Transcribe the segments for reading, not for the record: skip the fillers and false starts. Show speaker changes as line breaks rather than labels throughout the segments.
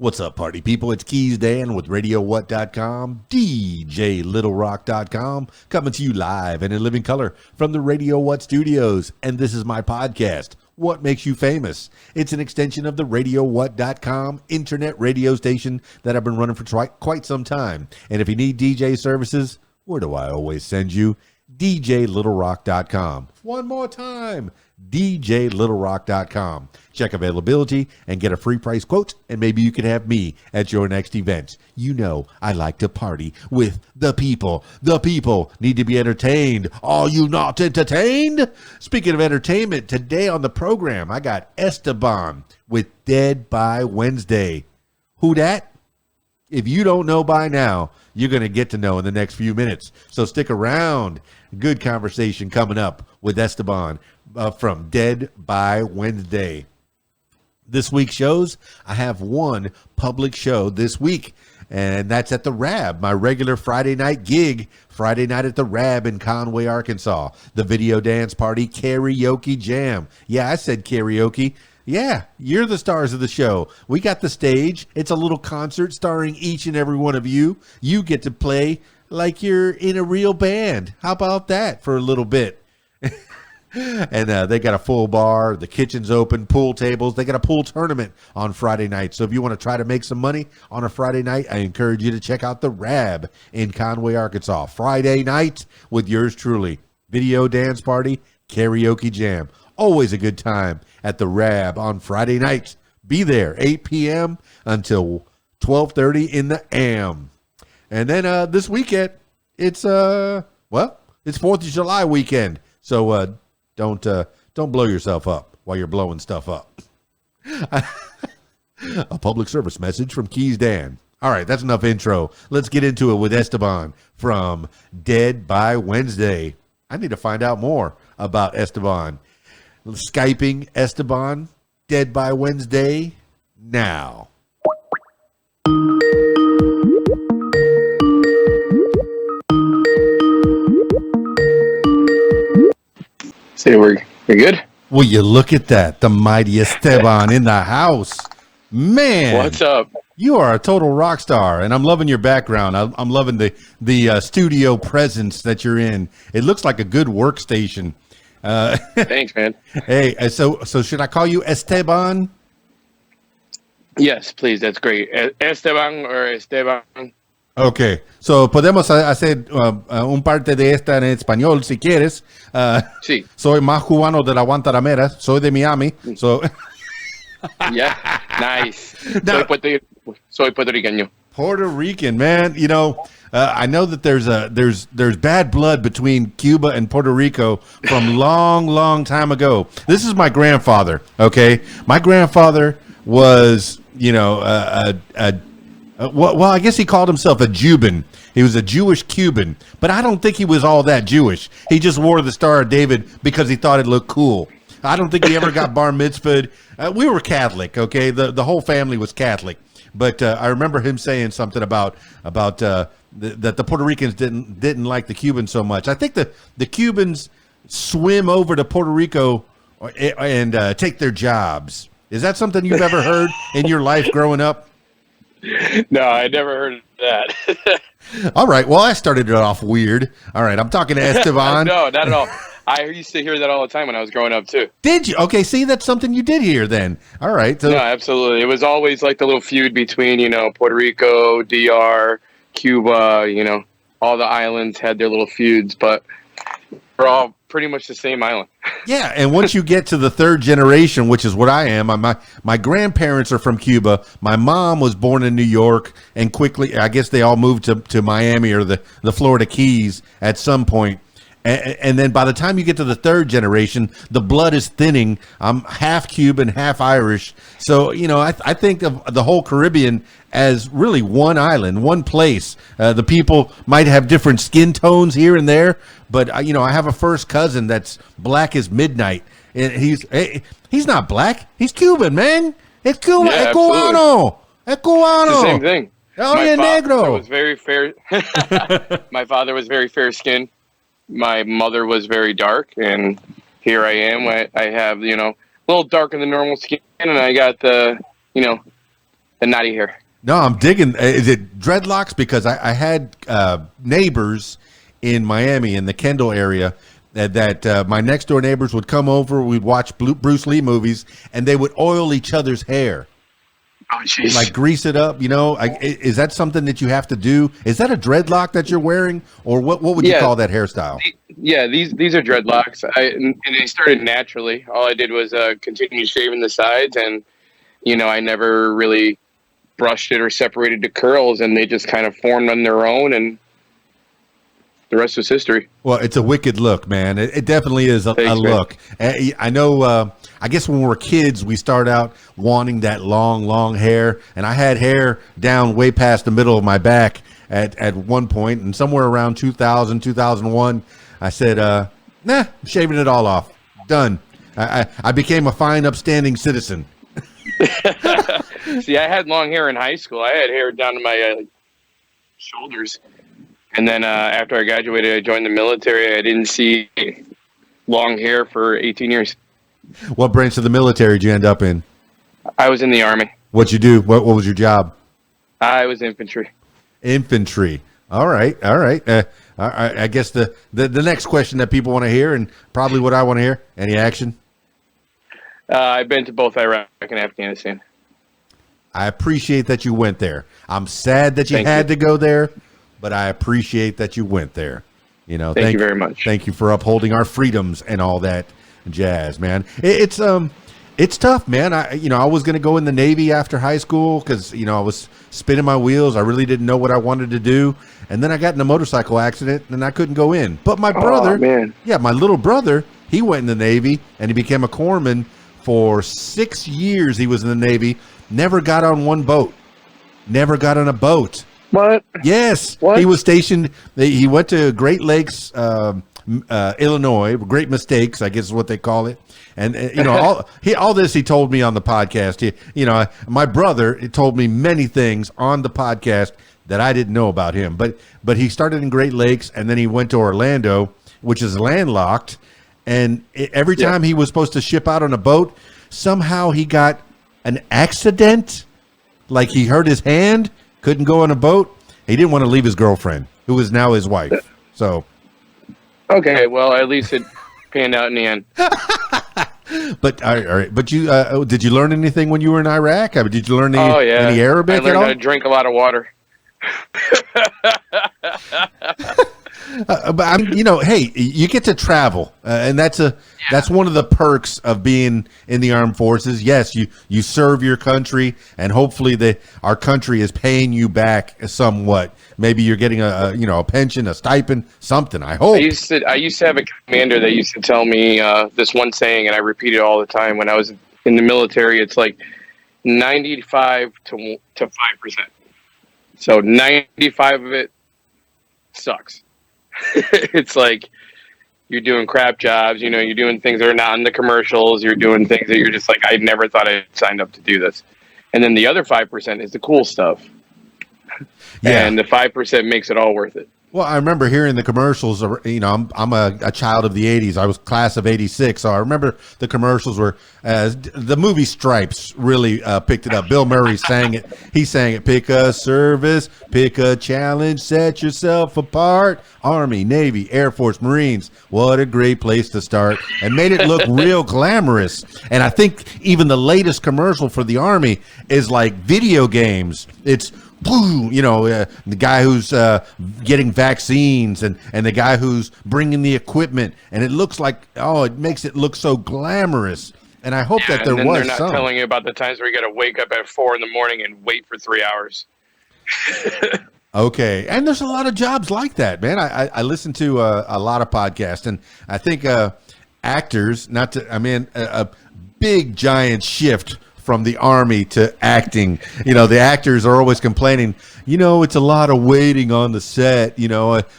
What's up, party people? It's KeysDAN with RadioWhat.com, DJLittleRock.com, coming to you live and in living color from the Radio What studios. And this is my podcast, What Makes You Famous? It's an extension of the RadioWhat.com internet radio station that I've been running for quite some time. And if you need DJ services, where do I always send you? DJLittleRock.com. One more time, DJLittleRock.com. Check availability and get a free price quote, and maybe you can have me at your next event. You know I like to party with the people. The people need to be entertained. Are you not entertained? Speaking of entertainment, today on the program, I got Esteban with Dead by Wednesday. Who dat? If you don't know by now, you're going to get to know in the next few minutes. So stick around. Good conversation coming up with Esteban from Dead by Wednesday. This week's shows, I have one public show this week, and that's at the Rab, my regular Friday night gig, Friday night at the Rab in Conway, Arkansas. The video dance party karaoke jam. Yeah, I said karaoke. Yeah, you're the stars of the show. We got the stage. It's a little concert starring each and every one of you. You get to play like you're in a real band. How about that for a little bit? And they got a full bar. The kitchen's open, pool tables. They got a pool tournament on Friday night. So if you want to try to make some money on a Friday night, I encourage you to check out the Rab in Conway, Arkansas. Friday night with yours truly. Video dance party, karaoke jam. Always a good time at the Rab on Friday night. Be there, 8 p.m. until 12:30 in the AM. And then this weekend, it's 4th of July weekend. So don't blow yourself up while you're blowing stuff up. A public service message from KeysDAN. All right, that's enough intro. Let's get into it with Esteban from Dead by Wednesday. I need to find out more about Esteban. Skyping Esteban, Dead by Wednesday, now.
Say we're good?
Will you look at that? The mighty Esteban in the house. Man.
What's up?
You are a total rock star, and I'm loving your background. I'm loving the studio presence that you're in. It looks like a good workstation.
Thanks, man.
Hey, so should I call you Esteban?
Yes, please. That's great. Esteban or Esteban.
Okay, so podemos hacer un parte de esta en español si quieres.
Sí.
Soy más cubano de la Guantanamera. Soy de Miami. So.
Yeah, nice.
Now,
Soy puertorriqueño.
Puerto Rican, man. You know, I know that there's bad blood between Cuba and Puerto Rico from long time ago. This is my grandfather. Okay, my grandfather was, well, I guess he called himself a Juban. He was a Jewish Cuban, but I don't think he was all that Jewish. He just wore the Star of David because he thought it looked cool. I don't think he ever got bar mitzvahed. We were Catholic, okay? The whole family was Catholic. But I remember him saying something about that the Puerto Ricans didn't like the Cubans so much. I think the Cubans swim over to Puerto Rico and take their jobs. Is that something you've ever heard in your life growing up?
No, I never heard of that.
All right. Well, I started it off weird. All right. I'm talking to Esteban.
No, not at all. I used to hear that all the time when I was growing up, too.
Did you? Okay. See, that's something you did hear then. All right. So.
No, absolutely. It was always like the little feud between, Puerto Rico, DR, Cuba, all the islands had their little feuds, but we're all pretty much the same island.
Yeah, and once you get to the third generation, which is what I am, my grandparents are from Cuba. My mom was born in New York, and quickly, I guess they all moved to Miami or the Florida Keys at some point. And then by the time you get to the third generation, the blood is thinning. I'm half Cuban, half Irish. So, I think of the whole Caribbean as really one island, one place. The people might have different skin tones here and there, but, I have a first cousin that's black as midnight. And he's not black. He's Cuban, man. It's Cuban.
Yeah,
es cubano. Es cubano.
It's the same thing.
Oh, yeah, negro.
Was very fair. My father was very fair-skinned. My mother was very dark, and here I am. I have, a little darker than normal skin, and I got the, the naughty hair.
No, I'm digging. Is it dreadlocks? Because I had neighbors in Miami in the Kendall area that my next door neighbors would come over. We'd watch Bruce Lee movies, and they would oil each other's hair.
Oh, jeez.
Like grease it up, is that something that you have to do? Is that a dreadlock that you're wearing, or what would you call that hairstyle?
Yeah, these are dreadlocks. And they started naturally. All I did was continue shaving the sides, and I never really brushed it or separated to curls, and they just kind of formed on their own, and the rest was history.
Well, it's a wicked look, man. It definitely is a look. I know. I guess when we were kids, we start out wanting that long hair, and I had hair down way past the middle of my back at one point, and somewhere around 2000, 2001, I said, "Nah, I'm shaving it all off. Done." I became a fine, upstanding citizen.
See, I had long hair in high school. I had hair down to my shoulders. And then after I graduated, I joined the military. I didn't see long hair for 18 years.
What branch of the military did you end up in?
I was in the Army.
What'd you do? What was your job?
I was infantry.
Infantry. All right. I guess the next question that people want to hear, and probably what I want to hear, any action?
I've been to both Iraq and Afghanistan.
I appreciate that you went there. I'm sad that you had to go there, but I appreciate that you went there. Thank
you very much.
Thank you for upholding our freedoms and all that jazz, man. It's tough, man. I was going to go in the Navy after high school because, I was spinning my wheels. I really didn't know what I wanted to do. And then I got in a motorcycle accident and I couldn't go in. But my brother, my little brother, he went in the Navy and he became a corpsman for 6 years. He was in the Navy, never got on one boat, never got on a boat.
What?
Yes. What? He was stationed. He went to Great Lakes, Illinois. Great Mistakes, I guess is what they call it. And all this he told me on the podcast. My brother told me many things on the podcast that I didn't know about him. But he started in Great Lakes, and then he went to Orlando, which is landlocked. And every time he was supposed to ship out on a boat, somehow he got an accident. Like he hurt his hand, couldn't go on a boat. He didn't want to leave his girlfriend, who is now his wife. So,
okay, well, at least it panned out in the end.
But all right. But you did you learn anything when you were in Iraq? Did you learn any Arabic?
I learned how to drink a lot of water.
But hey, you get to travel, and that's one of the perks of being in the armed forces. Yes, you serve your country, and hopefully our country is paying you back somewhat. Maybe you're getting a pension, a stipend, something. I hope.
I used to have a commander that used to tell me this one saying, and I repeat it all the time. When I was in the military, it's like 95 to 5%. So 95 of it sucks. It's like you're doing crap jobs, you're doing things that are not in the commercials, you're doing things that you're just like, I never thought I signed up to do this. And then the other 5% is the cool stuff. Yeah. And the 5% makes it all worth it.
Well, I remember hearing the commercials. I'm a child of the 80s. I was class of 86. So I remember the commercials where the movie Stripes really picked it up. Bill Murray sang it. He sang it. Pick a service, pick a challenge, set yourself apart. Army, Navy, Air Force, Marines. What a great place to start. And made it look real glamorous. And I think even the latest commercial for the Army is like video games. It's the guy who's getting vaccines and the guy who's bringing the equipment, and it looks like, it makes it look so glamorous. And I hope that there was
they're not telling you about the times where you got to wake up at 4 a.m. and wait for 3 hours.
Okay, and there's a lot of jobs like that, man. I listen to a lot of podcasts, and I think actors, a big giant shift from the Army to acting. The actors are always complaining, it's a lot of waiting on the set.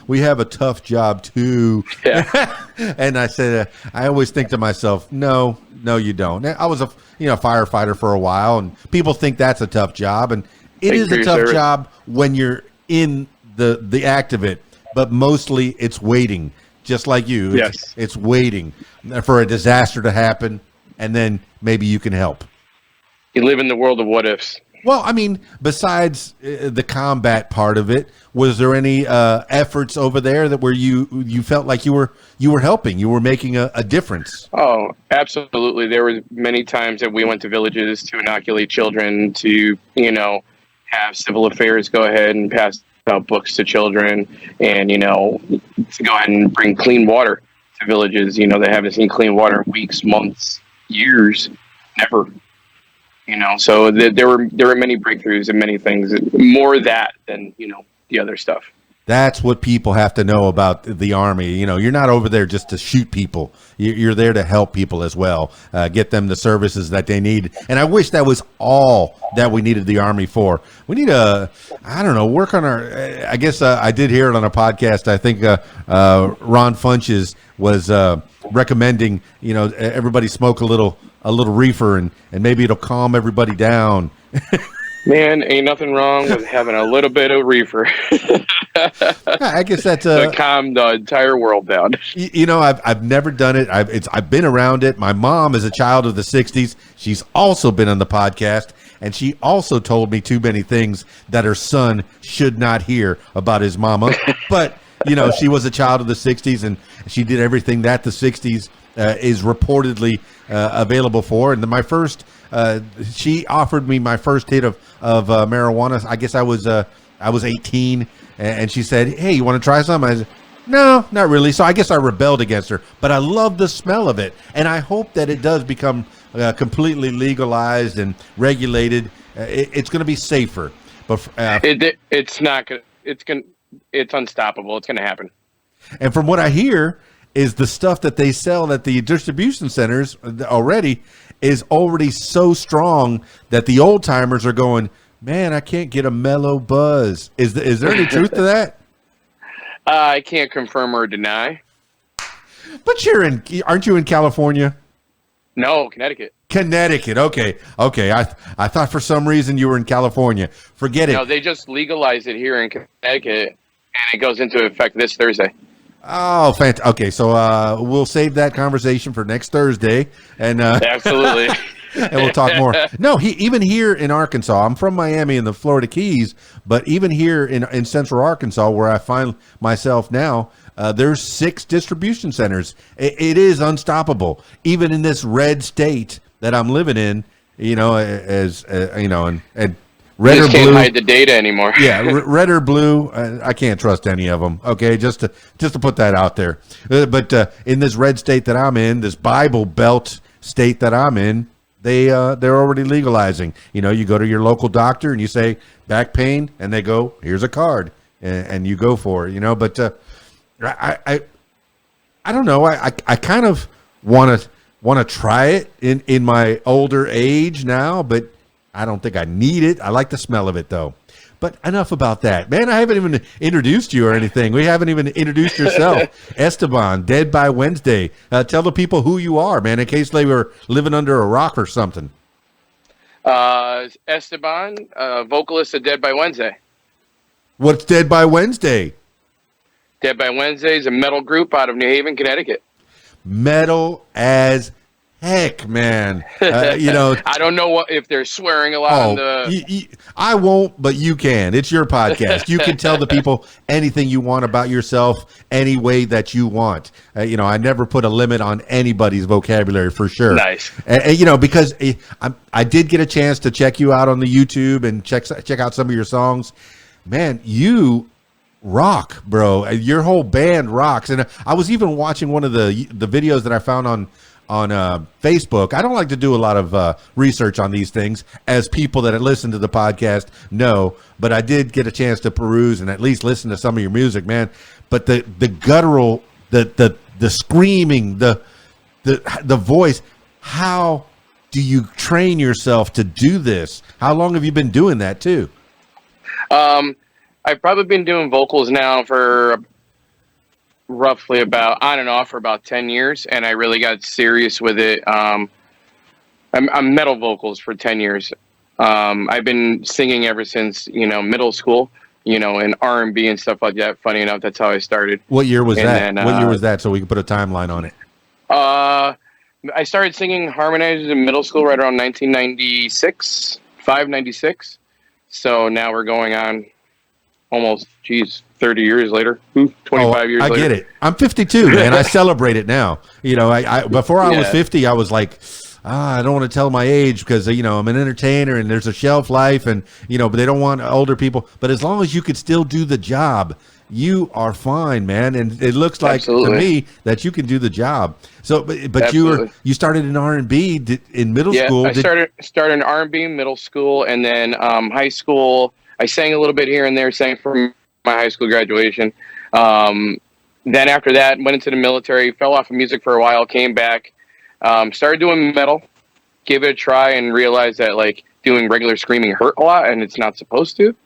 We have a tough job too. Yeah. And I said, I always think to myself, no, you don't. I was a firefighter for a while, and people think that's a tough job, and it is a tough job when you're in the act of it, but mostly it's waiting, just like you.
Yes.
It's waiting for a disaster to happen, and then maybe you can help.
You live in the world of what ifs.
Well, I mean, besides the combat part of it, was there any efforts over there that where you felt like you were helping, you were making a difference?
Oh, absolutely. There were many times that we went to villages to inoculate children, to, have civil affairs go ahead and pass out books to children, and, to go ahead and bring clean water to villages, that haven't seen clean water in weeks, months, years, never. So there were many breakthroughs and many things, more that than, the other stuff.
That's what people have to know about the Army. You're not over there just to shoot people. You're there to help people as well, get them the services that they need. And I wish that was all that we needed the Army for. We need work on our, I guess I did hear it on a podcast. I think Ron Funches was recommending, everybody smoke a little reefer and maybe it'll calm everybody down.
Man, ain't nothing wrong with having a little bit of reefer.
I guess that's
to calm the entire world down.
I've never done it. I've been around it. My mom is a child of the '60s. She's also been on the podcast, and she also told me too many things that her son should not hear about his mama. But she was a child of the '60s, and she did everything that the '60s is reportedly available for. And my first, she offered me my first hit of marijuana. I guess I was 18, and she said, "Hey, you want to try some?" I said, "No, not really." So I guess I rebelled against her. But I love the smell of it, and I hope that it does become completely legalized and regulated. It's going to be safer. But
it's not going. It's unstoppable. It's going to happen.
And from what I hear, is the stuff that they sell at the distribution centers already is already so strong that the old timers are going, man, I can't get a mellow buzz. Is there any truth to that?
I can't confirm or deny.
But aren't you in California?
No, Connecticut.
Connecticut. Okay. I thought for some reason you were in California. Forget it.
No, they just legalized it here in Connecticut, and it goes into effect this Thursday.
Oh, fantastic. Okay, so we'll save that conversation for next Thursday. And
absolutely.
And we'll talk more. No, even here in Arkansas, I'm from Miami in the Florida Keys, but even here in central Arkansas, where I find myself now, there's 6 distribution centers. It is unstoppable. Even in this red state that I'm living in, and red or blue.
Can't hide the data anymore.
Yeah, red or blue, I can't trust any of them. Okay, just to put that out there. But in this red state that I'm in, this Bible Belt state that I'm in, they're already legalizing. You go to your local doctor and you say back pain, and they go, here's a card, and you go for it. But I don't know. I kind of want to try it in my older age now, but I don't think I need it. I like the smell of it, though. But enough about that. Man, I haven't even introduced you or anything. We haven't even introduced yourself. Esteban, Dead by Wednesday. Tell the people who you are, man, in case they were living under a rock or something.
Esteban, vocalist of Dead by Wednesday.
What's Dead by Wednesday?
Dead by Wednesday is a metal group out of New Haven, Connecticut.
Metal as heck, man.
I don't know if they're swearing a lot.
I won't, but you can. It's your podcast. You can tell the people anything you want about yourself any way that you want. I never put a limit on anybody's vocabulary, for sure.
Nice.
Because I did get a chance to check you out on the YouTube and check out some of your songs. Man, you rock, bro. Your whole band rocks. And I was even watching one of the videos that I found on Facebook. I don't like to do a lot of research on these things, as people that listen to the podcast know, but I did get a chance to peruse and at least listen to some of your music, man. But the guttural, the screaming, the voice, how do you train yourself to do this? How long have you been doing that too?
I've probably been doing vocals now for roughly about on and off for about 10 years, and I really got serious with it. I'm metal vocals for 10 years. I've been singing ever since middle school, and R&B and stuff like that. Funny enough, that's how I started.
What year was that? What year was that, so we can put a timeline on it?
I started singing harmonizers in middle school right around 1996, 596. So now we're going on almost, 30 years later, 25 years later.
I get it. I'm 52, man. I celebrate it now. You know, I before I was 50, I was like, I don't want to tell my age because, you know, I'm an entertainer and there's a shelf life and, you know, but they don't want older people. But as long as you could still do the job, you are fine, man. And it looks like to me that you can do the job. So, but you started in R&B in middle school.
I started in R&B in middle school, and then high school. I sang a little bit here and there, sang for my high school graduation. Then after that, went into the military, fell off of music for a while, came back, started doing metal, gave it a try, and realized that like doing regular screaming hurt a lot, and it's not supposed to.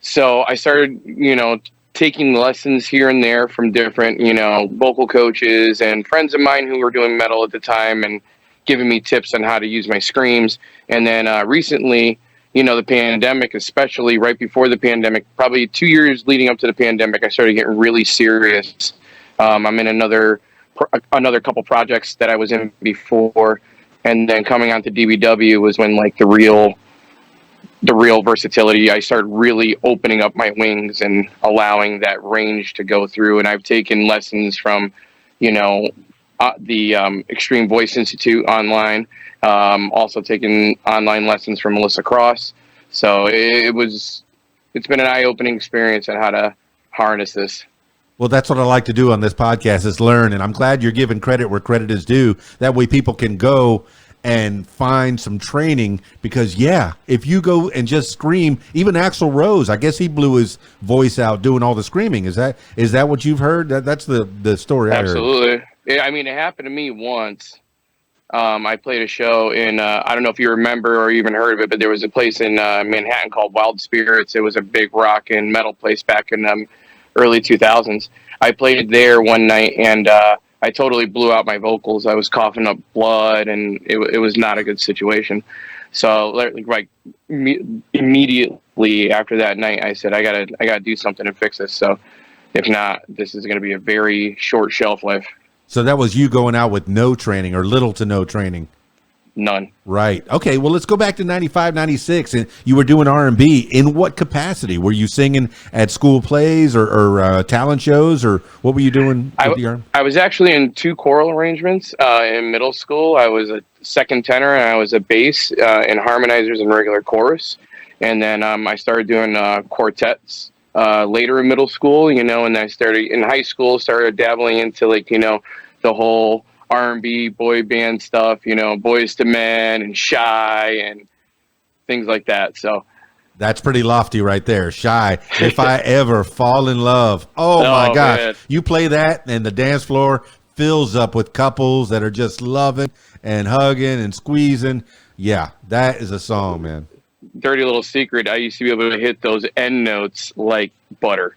So I started, you know, taking lessons here and there from different, you know, vocal coaches and friends of mine who were doing metal at the time and giving me tips on how to use my screams. And then recently, you know, the pandemic, especially right before the pandemic, probably 2 years leading up to the pandemic, I started getting really serious. I'm in another couple projects that I was in before. And then coming on to DBW was when like the real versatility, I started really opening up my wings and allowing that range to go through. And I've taken lessons from, you know, the Extreme Voice Institute online, also taken online lessons from Melissa Cross. So it's been an eye-opening experience on how to harness this.
Well, that's what I like to do on this podcast is learn. And I'm glad you're giving credit where credit is due. That way people can go and find some training because if you go and just scream, even Axl Rose, I guess he blew his voice out doing all the screaming. Is that what you've heard? That's the story.
Absolutely. Yeah, I mean, it happened to me once. I played a show in, I don't know if you remember or even heard of it, but there was a place in Manhattan called Wild Spirits. It was a big rock and metal place back in early 2000s. I played there one night and I totally blew out my vocals. I was coughing up blood, and it was not a good situation. So, like immediately after that night, I said, I gotta do something and fix this. So, if not, this is going to be a very short shelf life.
So that was you going out with no training or little to no training.
None.
Right. Okay. Well, let's go back to 95, 96. And you were doing R&B. In what capacity? Were you singing at school plays or talent shows, or what were you doing?
I was actually in 2 choral arrangements in middle school. I was a second tenor and I was a bass in harmonizers and regular chorus. And then I started doing quartets later in middle school, you know, and I started in high school, started dabbling into like, you know, the whole R&B boy band stuff, you know, Boys to Men and Shy and things like that. So
that's pretty lofty right there. Shy. If I ever fall in love. Oh my gosh. Man. You play that and the dance floor fills up with couples that are just loving and hugging and squeezing. Yeah, that is a song, man.
Dirty little secret. I used to be able to hit those end notes like butter.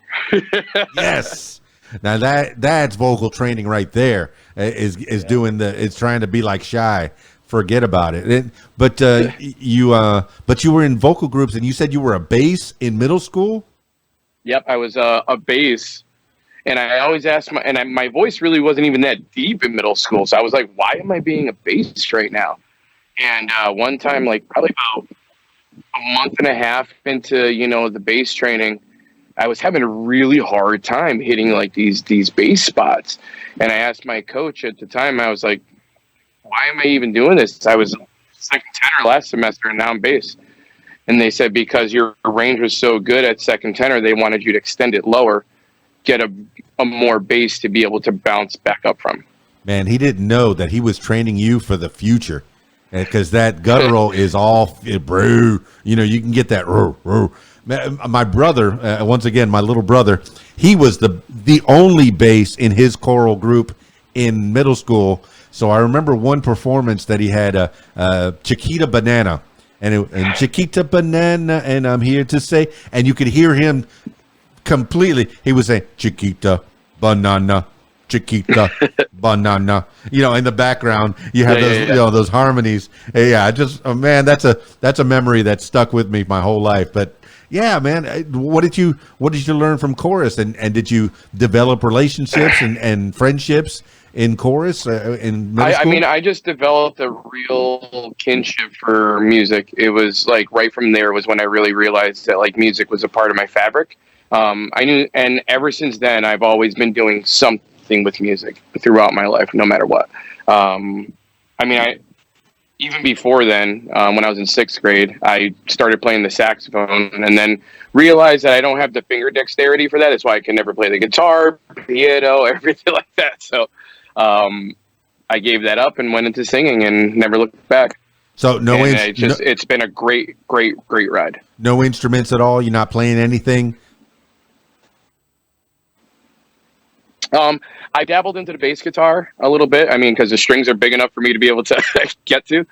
Yes. Now that's vocal training right there. Is doing it's trying to be like Shy. Forget about it. But you were in vocal groups, and you said you were a bass in middle school.
Yep, I was a bass, and I always asked my voice really wasn't even that deep in middle school. So I was like, why am I being a bass right now? And one time, like probably about a month and a half into, you know, the bass training, I was having a really hard time hitting like these bass spots. And I asked my coach at the time, I was like, why am I even doing this? I was second tenor last semester and now I'm bass. And they said, because your range was so good at second tenor, they wanted you to extend it lower, get a more bass to be able to bounce back up from.
Man, he didn't know that he was training you for the future. Because that guttural is all, bro. You know, you can get that. My brother, once again, my little brother, he was the only bass in his choral group in middle school. So I remember one performance that he had, Chiquita Banana, and Chiquita Banana, and I'm here to say, and you could hear him completely. He was saying Chiquita Banana. Chiquita Banana, you know, in the background you have those, you know, those harmonies. Yeah, man, that's a memory that stuck with me my whole life. But yeah, man, what did you learn from chorus, and did you develop relationships and friendships in chorus in middle school?
I mean, I just developed a real kinship for music. It was like right from there was when I really realized that like music was a part of my fabric. I knew, and ever since then, I've always been doing something with music throughout my life, no matter what. I mean, I even before then, when I was in sixth grade, I started playing the saxophone, and then realized that I don't have the finger dexterity for that. That's why I can never play the guitar, piano, everything like that. So I gave that up and went into singing and never looked back.
So
It's been a great ride.
No instruments at all. You're not playing anything.
I dabbled into the bass guitar a little bit. I mean, because the strings are big enough for me to be able to get to.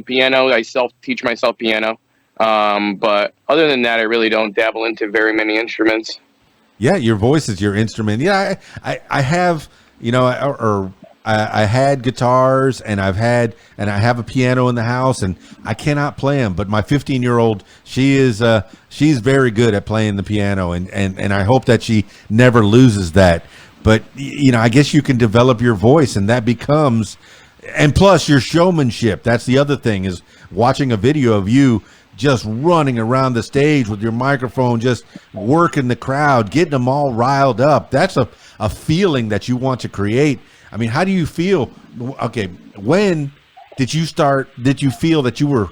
Piano, I teach myself piano. But other than that, I really don't dabble into very many instruments.
Yeah, your voice is your instrument. Yeah, I have, I had guitars, and I have a piano in the house, and I cannot play them. But my 15-year-old, she's very good at playing the piano, and I hope that she never loses that. But I guess you can develop your voice, and that becomes, and plus your showmanship. That's the other thing, is watching a video of you just running around the stage with your microphone, just working the crowd, getting them all riled up. That's a feeling that you want to create. I mean, how do you feel? Okay, when did you feel that you were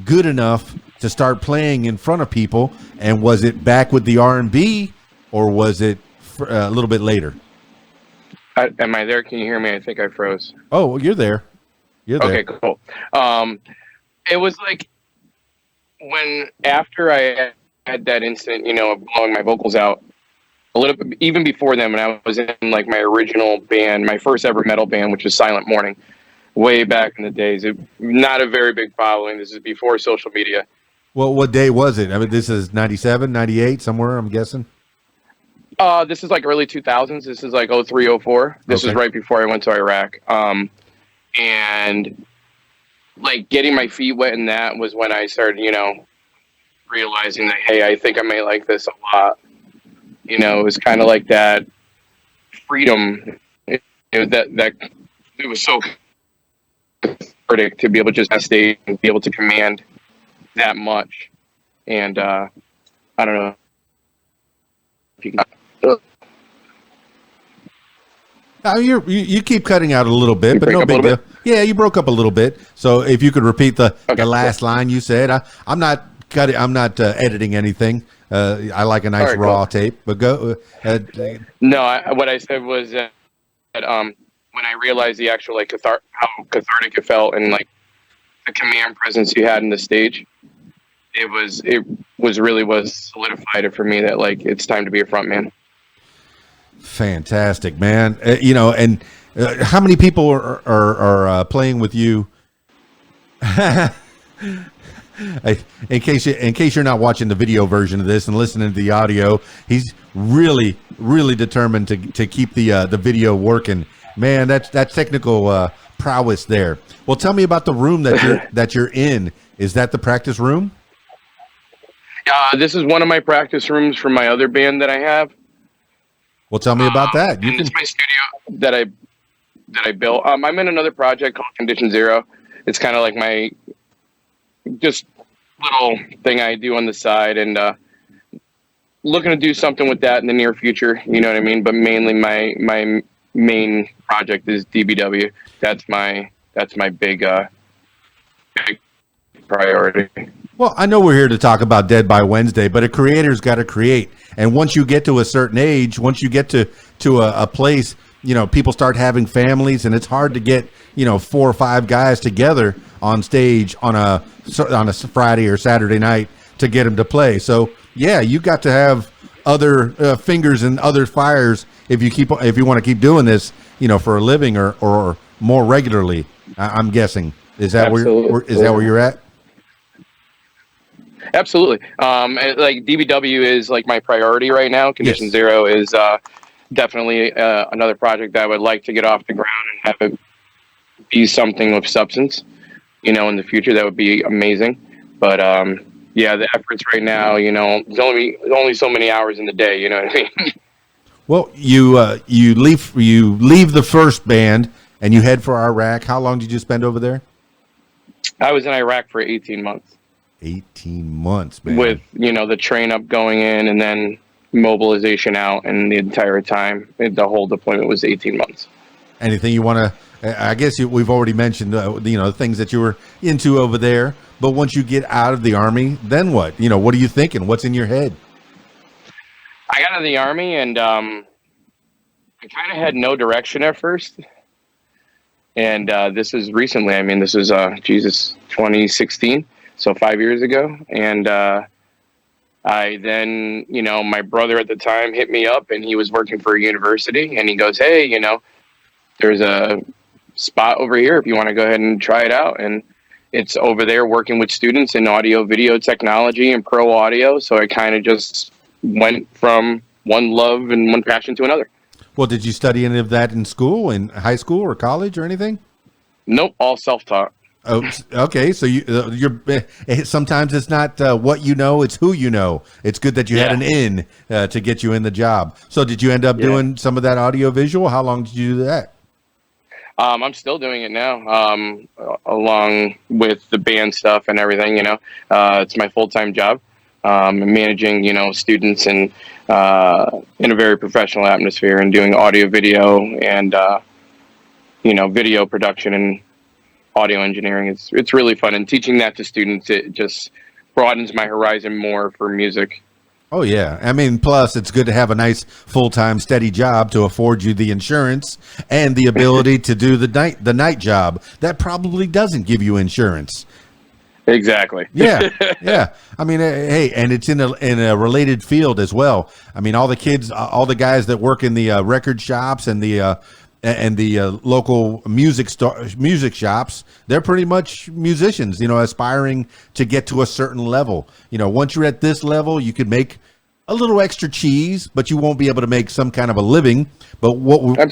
good enough to start playing in front of people? And was it back with the R&B, or was it a little bit later?
Am I there? Can you hear me? I think I froze.
Oh, well, you're there. You're there.
Okay, cool. It was like when after I had that incident, of blowing my vocals out, a little bit, even before then, when I was in like my original band, my first ever metal band, which was Silent Morning, way back in the days. Not a very big following. This is before social media.
Well, what day was it? I mean, this is 97, 98, somewhere, I'm guessing.
This is like early 2000s. This is like 03, 04. This is right before I went to Iraq. And like getting my feet wet in that was when I started, realizing that, hey, I think I may like this a lot. It was kind of like that freedom. It was so cathartic to be able to just stay and be able to command that much. And I don't know if you can.
You keep cutting out a little bit, but no big deal. Yeah, you broke up a little bit. So if you could repeat the last line you said, I'm not cutting. I'm not editing anything. I like a nice raw tape. But go.
No, what I said was that when I realized the actual how cathartic it felt, and like the command presence you had in the stage, it was really solidified it for me that like it's time to be a front man.
Fantastic, man. And how many people are playing with you? In case you're not watching the video version of this and listening to the audio, he's really determined to keep the video working. Man, that's technical prowess there. Well, tell me about the room that you're in. Is that the practice room?
This is one of my practice rooms from my other band that I have.
Well, tell me about that.
It's my studio that I built. I'm in another project called Condition Zero. It's kind of like my just little thing I do on the side, and looking to do something with that in the near future. You know what I mean? But mainly my main project is DBW. That's my big priority.
Well, I know we're here to talk about Dead by Wednesday, but a creator's got to create. And once you get to a certain age, once you get to a place, people start having families, and it's hard to get, 4 or 5 guys together on stage on a Friday or Saturday night to get them to play. So, yeah, you got to have other fingers and other fires if you want to keep doing this, for a living or more regularly. I'm guessing. Is that where you're at?
Absolutely. Like DBW is like my priority right now. Condition Zero is definitely another project that I would like to get off the ground and have it be something of substance, in the future. That would be amazing. But the efforts right now, there's only so many hours in the day, you know what I mean?
Well, you leave the first band and you head for Iraq. How long did you spend over there?
I was in Iraq for 18 months.
18 months, man.
With, the train up going in and then mobilization out, and the entire time, the whole deployment was 18 months.
Anything you want to, I guess we've already mentioned, the things that you were into over there. But once you get out of the Army, then what? What are you thinking? What's in your head?
I got out of the Army and I kind of had no direction at first. And this is recently, this is 2016, so 5 years ago. And I then, my brother at the time hit me up, and he was working for a university, and he goes, hey, there's a spot over here if you want to go ahead and try it out. And it's over there working with students in audio video technology and pro audio. So I kind of just went from one love and one passion to another.
Well, did you study any of that in school, in high school or college or anything?
Nope, all self-taught.
Oh, okay. So you're sometimes it's not what you know, it's who you know. It's good that you had an in to get you in the job. So did you end up doing some of that audio visual? How long did you do that?
I'm still doing it now, along with the band stuff and everything. It's my full-time job. Managing, students and in a very professional atmosphere, and doing audio, video, and video production and audio engineering. It's really fun, and teaching that to students, it just broadens my horizon more for music.
Oh yeah, plus it's good to have a nice full-time steady job to afford you the insurance and the ability to do the night job that probably doesn't give you insurance.
Exactly.
Yeah. Hey, and it's in a related field as well. All the kids, all the guys that work in the record shops and the local music shops, they're pretty much musicians, aspiring to get to a certain level. Once you're at this level, you could make a little extra cheese, but you won't be able to make some kind of a living. But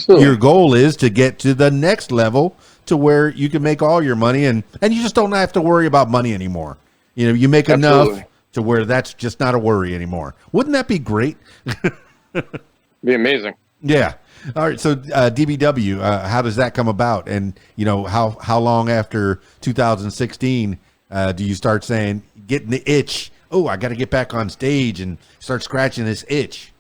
your goal is to get to the next level, to where you can make all your money and you just don't have to worry about money anymore. You make enough to where that's just not a worry anymore. Wouldn't that be great?
Be amazing.
Yeah. All right. So DBW, how does that come about? And how long after 2016 do you start saying, getting the itch? Oh, I got to get back on stage and start scratching this itch.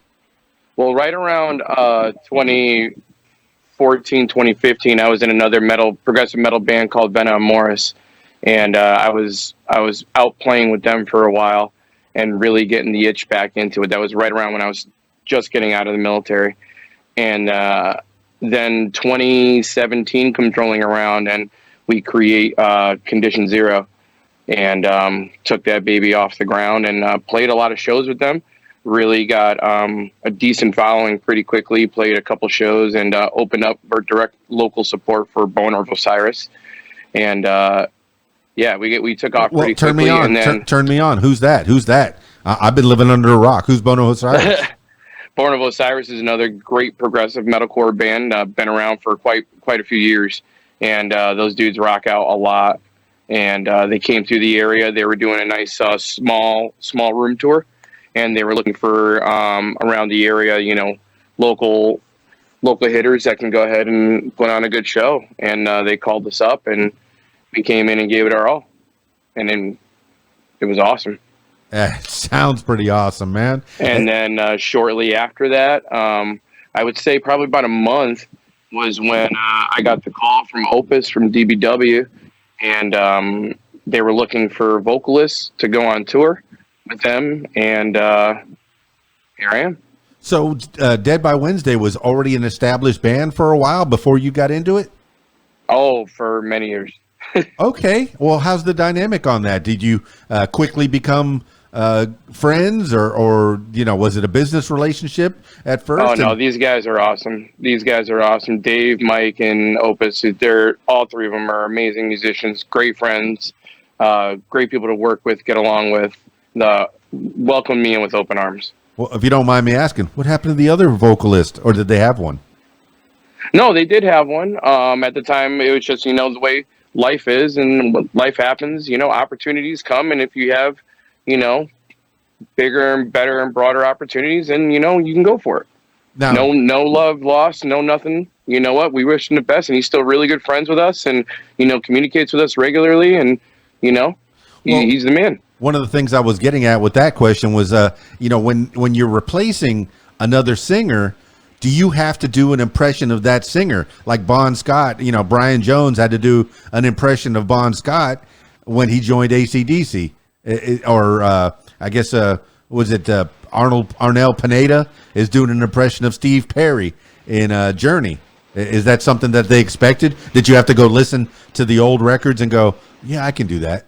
Well, right around 2014, 2015, I was in another progressive metal band called Venom Morris, and I was out playing with them for a while and really getting the itch back into it. That was right around when I was just getting out of the military. And then 2017 comes rolling around, and we create Condition Zero, and took that baby off the ground and played a lot of shows with them. Really got a decent following pretty quickly, played a couple shows, and opened up for direct local support for Boner of Osiris. And we took off pretty quickly.
Turn me on. Who's that? I've been living under a rock. Who's Boner of Osiris?
Boner of Osiris is another great progressive metalcore band. Been around for quite a few years, and those dudes rock out a lot. And they came through the area. They were doing a nice small room tour, and they were looking for around the area, local hitters that can go ahead and put on a good show. And they called us up, and we came in and gave it our all, and then it was awesome.
Sounds pretty awesome, man.
And then shortly after that, I would say probably about a month was when I got the call from Opus, from DBW, and they were looking for vocalists to go on tour with them, and here I am.
So Dead by Wednesday was already an established band for a while before you got into it?
Oh, for many years.
Okay. Well, how's the dynamic on that? Did you quickly become friends, or was it a business relationship at first?
Oh, no, these guys are awesome. Dave, Mike, and Opus, all three of them are amazing musicians, great friends, great people to work with, get along with. Welcome me in with open arms.
Well, if you don't mind me asking, what happened to the other vocalist, or did they have one?
No, they did have one. At the time, it was just, the way life is and life happens, opportunities come. And if you have, bigger and better and broader opportunities, and, you can go for it.
Now,
no love lost, no nothing. You know what? We wish him the best, and he's still really good friends with us, and communicates with us regularly, and
well,
he's the man.
one of the things I was getting at with that question was, when you're replacing another singer, do you have to do an impression of that singer? Like Bon Scott, Brian Jones had to do an impression of Bon Scott when he joined AC/DC. Or I guess, was it Arnel Pineda is doing an impression of Steve Perry in Journey. Is that something that they expected? Did you have to go listen to the old records and go, yeah, I can do that?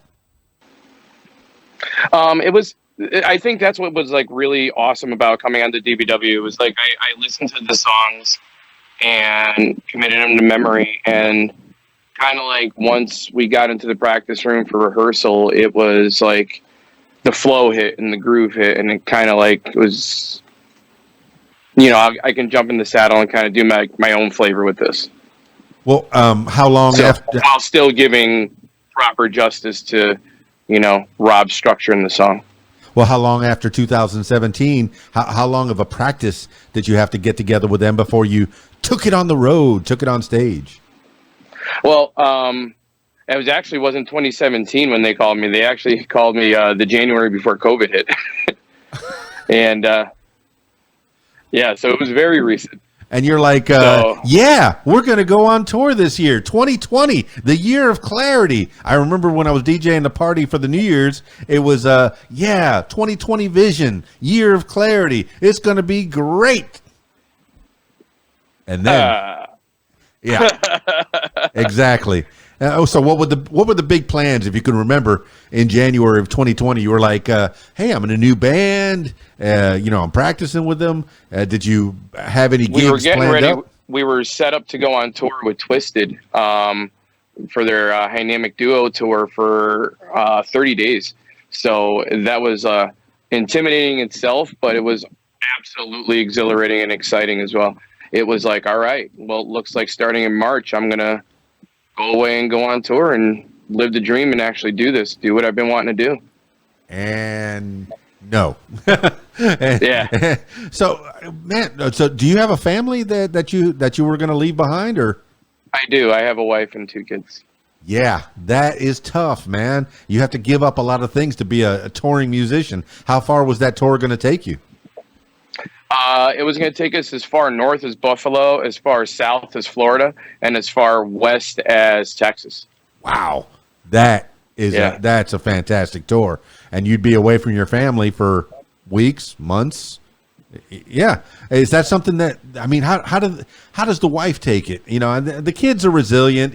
I think that's what was like really awesome about coming onto DBW. It was like I listened to the songs and committed them to memory, and kind of like once we got into the practice room for rehearsal, it was like the flow hit and the groove hit, and it kind of like was, I can jump in the saddle and kind of do my own flavor with this.
Well, how long after?
While still giving proper justice to, Rob's structure in the song.
Well, how long after 2017? How long of a practice did you have to get together with them before you took it on the road, took it on stage?
Well, it wasn't 2017 when they called me. They actually called me the January before COVID hit, and so it was very recent.
And you're like, yeah, we're going to go on tour this year, 2020, the year of clarity. I remember when I was DJing the party for the New Year's, it was, 2020 vision, year of clarity. It's going to be great. And then, yeah, exactly. So what were the big plans, if you can remember, in January of 2020? You were like, hey, I'm in a new band. I'm practicing with them. Did you have any gigs
We were getting
planned
ready.
up?
We were set up to go on tour with Twisted for their Dynamic Duo tour for 30 days. So that was intimidating itself, but it was absolutely exhilarating and exciting as well. It was like, all right, well, it looks like starting in March, I'm going to go away and go on tour and live the dream and actually do what I've been wanting to do.
And no.
Yeah.
So, man, do you have a family that you were going to leave behind, or?
I do. I have a wife and 2 kids.
Yeah, that is tough, man. You have to give up a lot of things to be a touring musician. How far was that tour going to take you?
It was going to take us as far north as Buffalo, as far south as Florida, and as far west as Texas.
Wow. That's a fantastic tour. And you'd be away from your family for weeks, months. Yeah. Is that something that, how does the wife take it? The kids are resilient,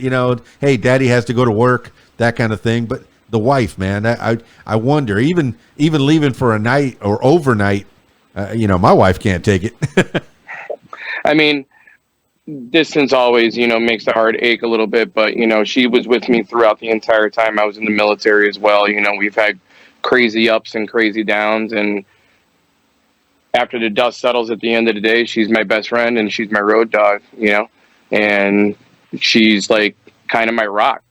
hey, daddy has to go to work, that kind of thing. But the wife, man, I wonder, even leaving for a night or overnight, my wife can't take it.
Distance always, makes the heart ache a little bit, but, she was with me throughout the entire time I was in the military as well. We've had crazy ups and crazy downs, and after the dust settles at the end of the day, she's my best friend and she's my road dog, and she's like kind of my rock.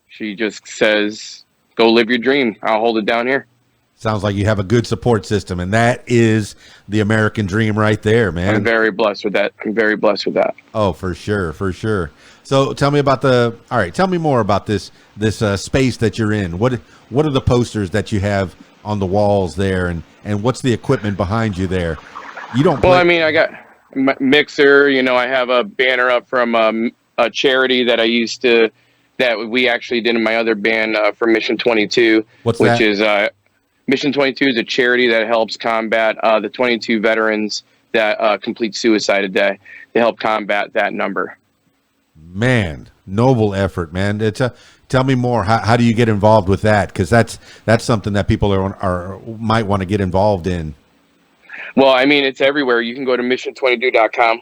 She just says, go live your dream. I'll hold it down here.
Sounds like you have a good support system, and that is the American dream right there, man.
I'm very blessed with that.
Oh, for sure, for sure. So tell me tell me more about this space that you're in. What are the posters that you have on the walls there, and what's the equipment behind you there? You don't play.
Well, I got a mixer, I have a banner up from a charity that we actually did in my other band for Mission 22.
What's that?
Which is Mission 22 is a charity that helps combat the 22 veterans that complete suicide a day. They help combat that number.
Man, noble effort, man. Tell me more. How do you get involved with that? Because that's something that people might want to get involved in.
Well, it's everywhere. You can go to mission22.com.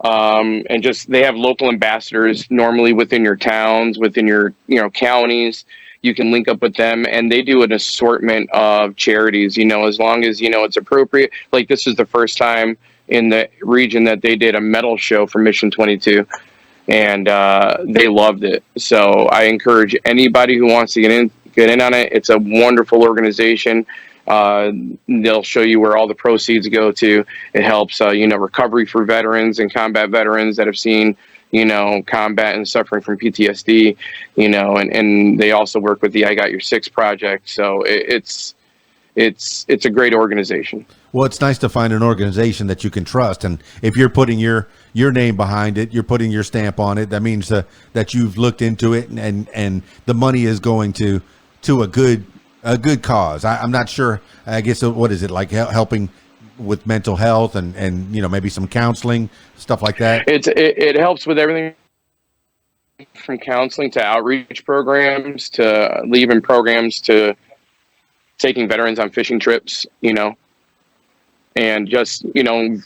And they have local ambassadors normally within your towns, within your counties. You can link up with them, and they do an assortment of charities, as long as, it's appropriate. Like, this is the first time in the region that they did a metal show for Mission 22, and they loved it. So I encourage anybody who wants to get in on it. It's a wonderful organization. They'll show you where all the proceeds go to. It helps, recovery for veterans and combat veterans that have seen, combat and suffering from PTSD, and they also work with the I Got Your Six project. So it's a great organization.
Well, it's nice to find an organization that you can trust, and if you're putting your name behind it, you're putting your stamp on it. That means that you've looked into it, and the money is going to a good cause. I'm not sure. I guess what is it like helping with mental health and maybe some counseling, stuff like that.
It helps with everything from counseling to outreach programs to leave-in programs to taking veterans on fishing trips, and just,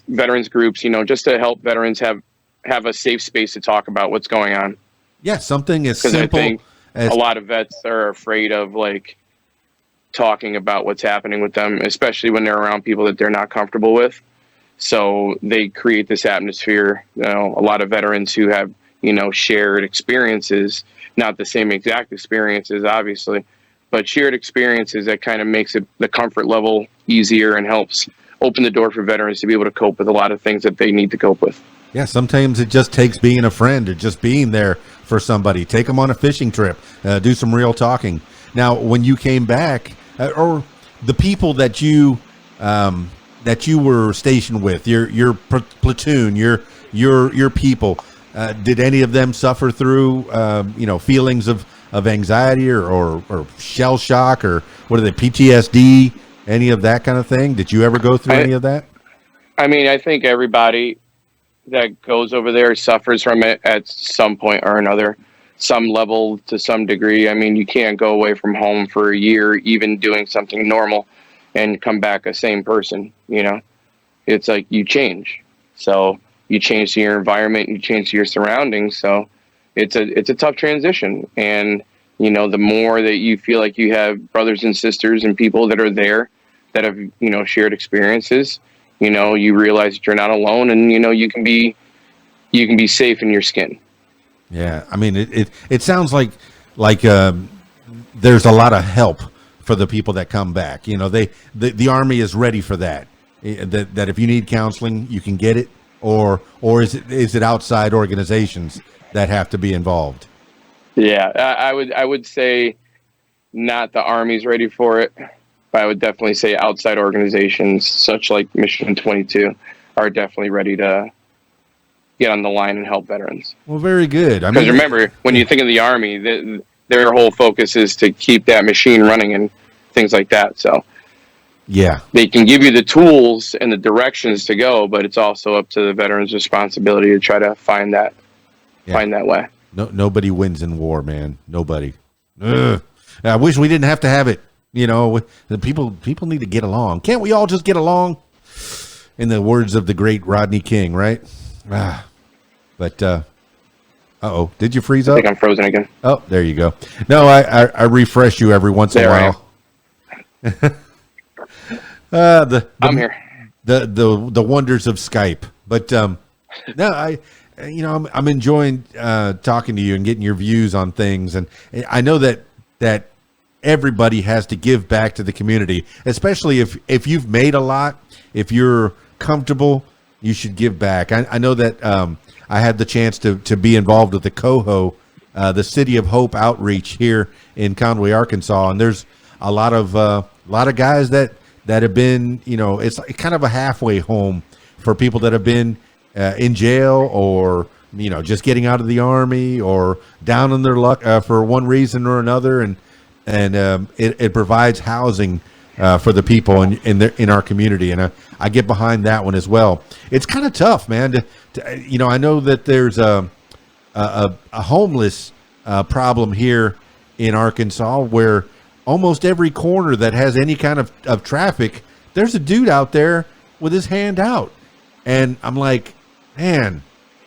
veterans groups, just to help veterans have a safe space to talk about what's going on.
Yeah, something as simple.
Because I think a lot of vets are afraid of talking about what's happening with them, especially when they're around people that they're not comfortable with. So they create this atmosphere. A lot of veterans who have, shared experiences, not the same exact experiences, obviously, but shared experiences that kind of makes it the comfort level easier and helps open the door for veterans to be able to cope with a lot of things that they need to cope with.
Yeah, sometimes it just takes being a friend or just being there for somebody. Take them on a fishing trip, do some real talking. Now, when you came back, or the people that you were stationed with, your platoon, your people, did any of them suffer through feelings of anxiety or shell shock, or what are they, PTSD, any of that kind of thing? Did you ever go through any of that?
I mean, I think everybody that goes over there suffers from it at some point or another, some level to some degree. I mean, you can't go away from home for a year, even doing something normal, and come back a same person. It's like you change. So you change to your environment, you change to your surroundings. So it's a tough transition. And, the more that you feel like you have brothers and sisters and people that are there that have, shared experiences, you realize that you're not alone, and, you can be safe in your skin.
Yeah. I mean, it sounds like there's a lot of help for the people that come back. The Army is ready for that. That if you need counseling, you can get it, or is it outside organizations that have to be involved?
Yeah, I would say not the Army's ready for it, but I would definitely say outside organizations such like Mission 22 are definitely ready to get on the line and help veterans.
Well, very good.
Because remember, when you think of the Army, their whole focus is to keep that machine running and things like that. So
yeah,
they can give you the tools and the directions to go, but it's also up to the veteran's responsibility to try to find that way.
No, nobody wins in war, man. Nobody. Ugh. I wish we didn't have to have it. The people need to get along. Can't we all just get along? In the words of the great Rodney King, right? But uh-oh, did you freeze up?
I think I'm frozen again.
Oh, there you go. No, I refresh you every once in a while.
I'm here.
The wonders of Skype. But no, I'm enjoying talking to you and getting your views on things, and I know that everybody has to give back to the community, especially if you've made a lot. If you're comfortable, you should give back. I know that I had the chance to be involved with the COHO, the City of Hope outreach here in Conway, Arkansas, and there's a lot of guys that have been, it's kind of a halfway home for people that have been in jail, or just getting out of the Army, or down on their luck for one reason or another, and it provides housing for the people in our community, and I get behind that one as well. It's kind of tough, man. I know that there's a homeless problem here in Arkansas, where almost every corner that has any kind of traffic, there's a dude out there with his hand out, and I'm like, man,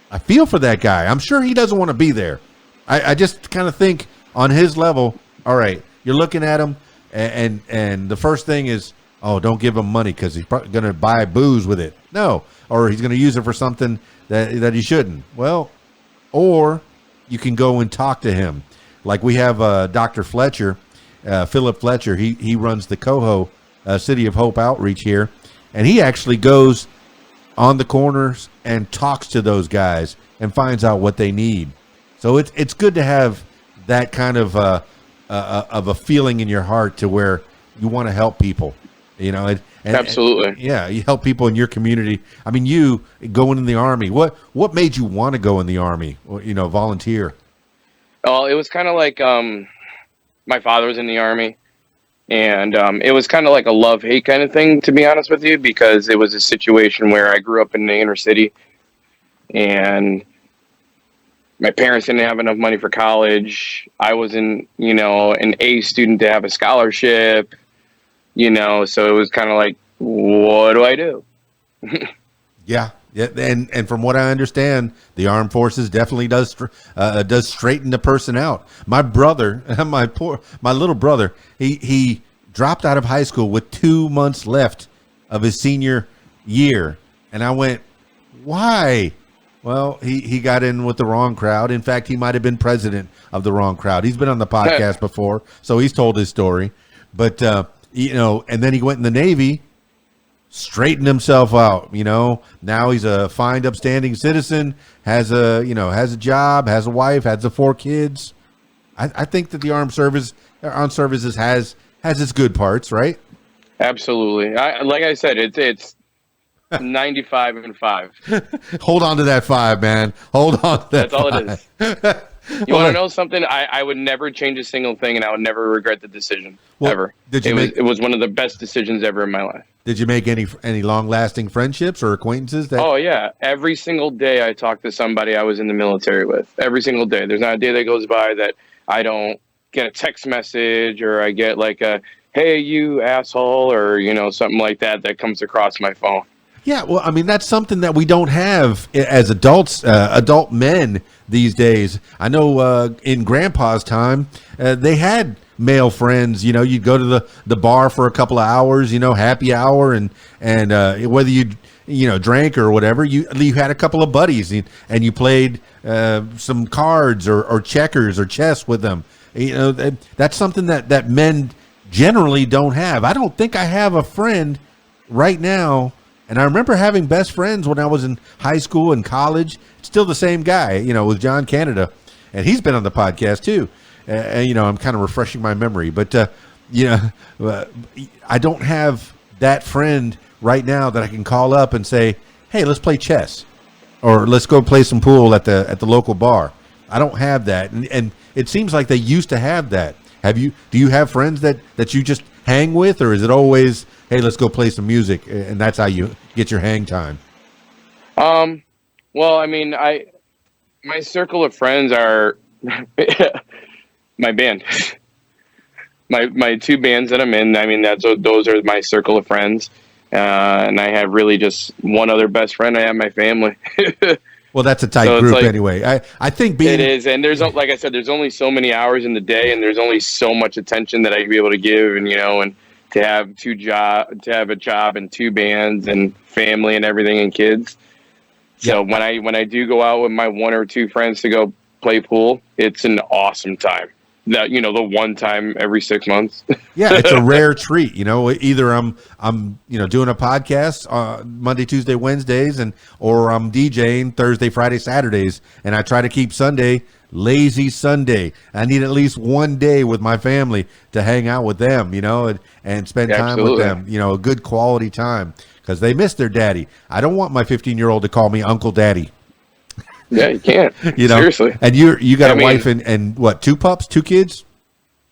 I feel for that guy. I'm sure he doesn't want to be there. I just kind of think on his level, all right, you're looking at him, and the first thing is, oh, don't give him money because he's probably going to buy booze with it. No, or he's going to use it for something that he shouldn't. Well, or you can go and talk to him. Like we have Dr. Fletcher, Philip Fletcher. He runs the COHO City of Hope outreach here, and he actually goes on the corners and talks to those guys and finds out what they need. So it's good to have that kind of a feeling in your heart to where you want to help people, you know.
Absolutely.
Yeah, you help people in your community. I mean, you going in the Army. What made you want to go in the Army? Or, you know, volunteer?
Well, it was kind of like my father was in the Army, and it was kind of like a love-hate kind of thing, to be honest with you, because it was a situation where I grew up in the inner city, and my parents didn't have enough money for college. I wasn't, you know, an A student to have a scholarship, you know, so it was kind of like, what do I do?
Yeah, and from what I understand, the armed forces definitely does straighten the person out. My brother, my little brother, he dropped out of high school with 2 months left of his senior year, and I went, why? Well, he got in with the wrong crowd. In fact, he might have been president of the wrong crowd. He's been on the podcast before, so he's told his story. But you know, and then he went in the Navy, straightened himself out. You know, now he's a fine, upstanding citizen, has a job, has a wife, has the 4 kids. I think that the armed services has its good parts, right?
Absolutely. Like I said, it's 95 and 5.
Hold on to that 5, man. Hold on to that.
That's all it is. You want to know something? I would never change a single thing, and I would never regret the decision, ever. It was one of the best decisions ever in my life.
Did you make any long-lasting friendships or acquaintances?
Oh, yeah. Every single day I talk to somebody I was in the military with. Every single day. There's not a day that goes by that I don't get a text message or I get like a, hey, you asshole, or, you know, something like that comes across my phone.
Yeah, well, I mean, that's something that we don't have as adults, adult men these days. I know in Grandpa's time, they had male friends. You know, you'd go to the bar for a couple of hours, you know, happy hour, and whether you know, drank or whatever, you had a couple of buddies, and you played some cards or checkers or chess with them. You know, that's something that men generally don't have. I don't think I have a friend right now. And I remember having best friends when I was in high school and college. Still the same guy, you know, with John Canada. And he's been on the podcast too. And, you know, I'm kind of refreshing my memory. But, you know, I don't have that friend right now that I can call up and say, hey, let's play chess. Or let's go play some pool at the local bar. I don't have that. And it seems like they used to have that. Do you have friends that you just hang with? Or is it always, hey, let's go play some music, and that's how you get your hang time?
Well, I mean, my circle of friends are my band, my 2 bands that I'm in. I mean, those are my circle of friends, and I have really just one other best friend. I have my family.
Well, that's a tight group anyway. I think
it is, and there's, like I said, there's only so many hours in the day, and there's only so much attention that I can be able to give, and, you know, and to have a job and 2 bands and family and everything and kids. So when I do go out with my 1 or 2 friends to go play pool, it's an awesome time. That, you know, the one time every 6 months.
Yeah, it's a rare treat. You know, either I'm you know, doing a podcast Monday, Tuesday, Wednesdays, or I'm DJing Thursday, Friday, Saturdays, and I try to keep Sunday lazy Sunday. I need at least one day with my family to hang out with them, you know, and spend time with them, you know, a good quality time, because they miss their daddy. I don't want my 15-year-old to call me Uncle Daddy.
Yeah, you can't.
You know, seriously. And you got a wife and what, 2 pups, 2 kids?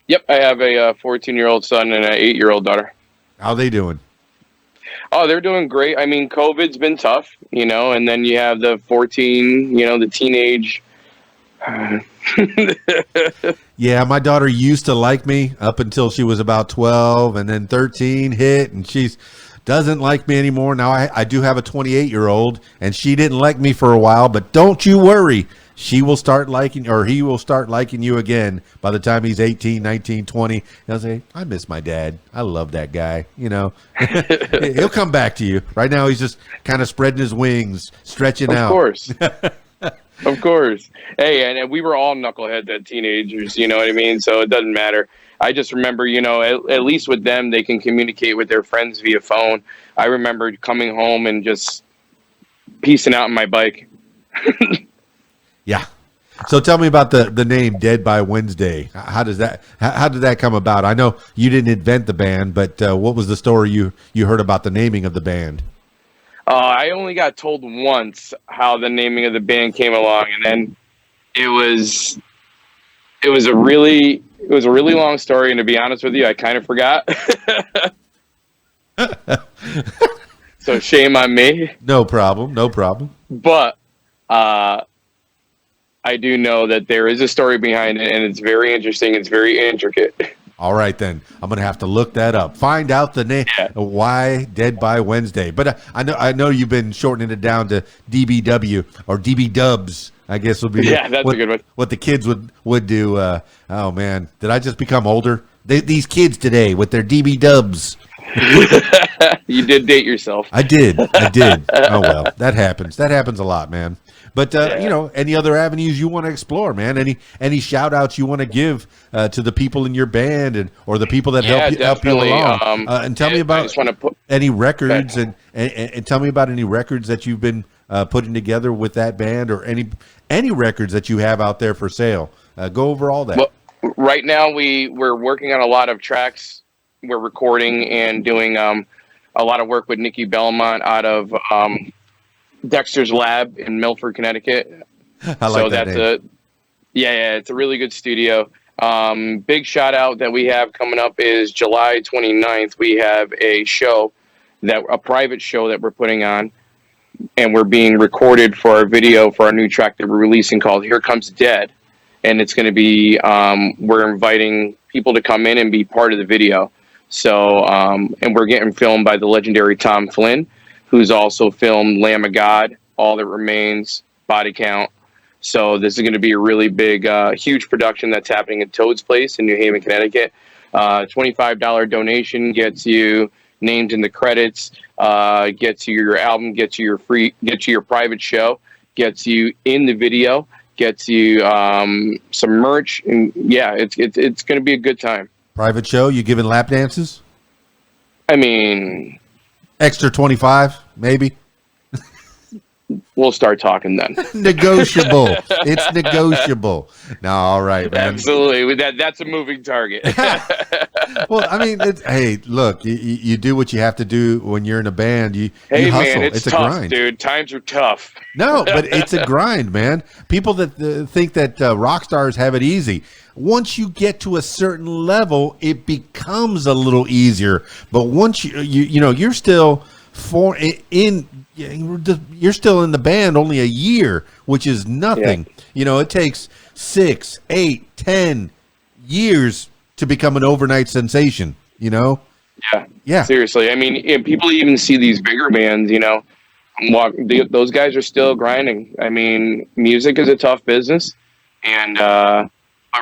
Yep, I have a 14-year-old son and an 8-year-old daughter.
How they doing?
Oh, they're doing great. I mean, COVID's been tough, you know, and then you have the 14, you know, the teenage.
Yeah, my daughter used to like me up until she was about 12, and then 13 hit, and she's doesn't like me anymore. Now I do have a 28-year-old, and she didn't like me for a while, but don't you worry. She will start liking, or he will start liking you again by the time he's 18, 19, 20. He'll say, I miss my dad. I love that guy. You know, he'll come back to you. Right now, he's just kind of spreading his wings, stretching out.
Of course. Of course. Hey, and we were all knuckleheads as teenagers, you know what I mean? So it doesn't matter. I just remember, at least with them, they can communicate with their friends via phone. I remember coming home and just piecing out on my bike.
Yeah. So tell me about the name Dead by Wednesday. How did that come about? I know you didn't invent the band, but what was the story you heard about the naming of the band?
I only got told once how the naming of the band came along, and then it was a really long story. And to be honest with you, I kind of forgot. So shame on me.
No problem. No problem.
But I do know that there is a story behind it, and it's very interesting. It's very intricate.
All right, then. I'm going to have to look that up. Find out the name.
Yeah.
Why Dead by Wednesday. But I know you've been shortening it down to DBW or DB Dubs, I guess would be
that's a good one.
What the kids would do. Oh, man. Did I just become older? These kids today with their DB Dubs.
You did date yourself.
I did. Oh, well. That happens. That happens a lot, man. But, any other avenues you want to explore, man? Any shout outs you want to give to the people in your band or the people that help you along? And tell me about any records and tell me about any records that you've been putting together with that band or any records that you have out there for sale. Go over all that.
Well, right now we're working on a lot of tracks. We're recording and doing a lot of work with Nikki Belmont out of Dexter's Lab in Milford, Connecticut.
I like that name.
It's a really good studio. Big shout out that we have coming up is July 29th. We have a private show that we're putting on, and we're being recorded for our video for our new track that we're releasing called Here Comes Dead. And it's going to be, we're inviting people to come in and be part of the video. So, and we're getting filmed by the legendary Tom Flynn, who's also filmed Lamb of God, All That Remains, Body Count. So this is going to be a really big, huge production that's happening at Toad's Place in New Haven, Connecticut. $25 donation gets you named in the credits, gets you your album, gets you your private show, gets you in the video, gets you some merch, and it's going to be a good time.
Private show, you giving lap dances?
I mean,
extra 25, maybe.
We'll start talking then.
Negotiable. It's negotiable. No, all right, man.
Absolutely. That's a moving target.
Well, I mean, hey, look, you do what you have to do when you're in a band. You hustle.
Man, it's tough,
a grind,
dude. Times are tough.
No, but it's a grind, man. People that think that rock stars have it easy. Once you get to a certain level, it becomes a little easier. But once you're still you're still in the band only a year, which is nothing. Yeah. It takes 6, 8, 10 years to become an overnight sensation. Yeah.
Seriously, I mean, people even see these bigger bands. Those guys are still grinding. I mean, music is a tough business, and I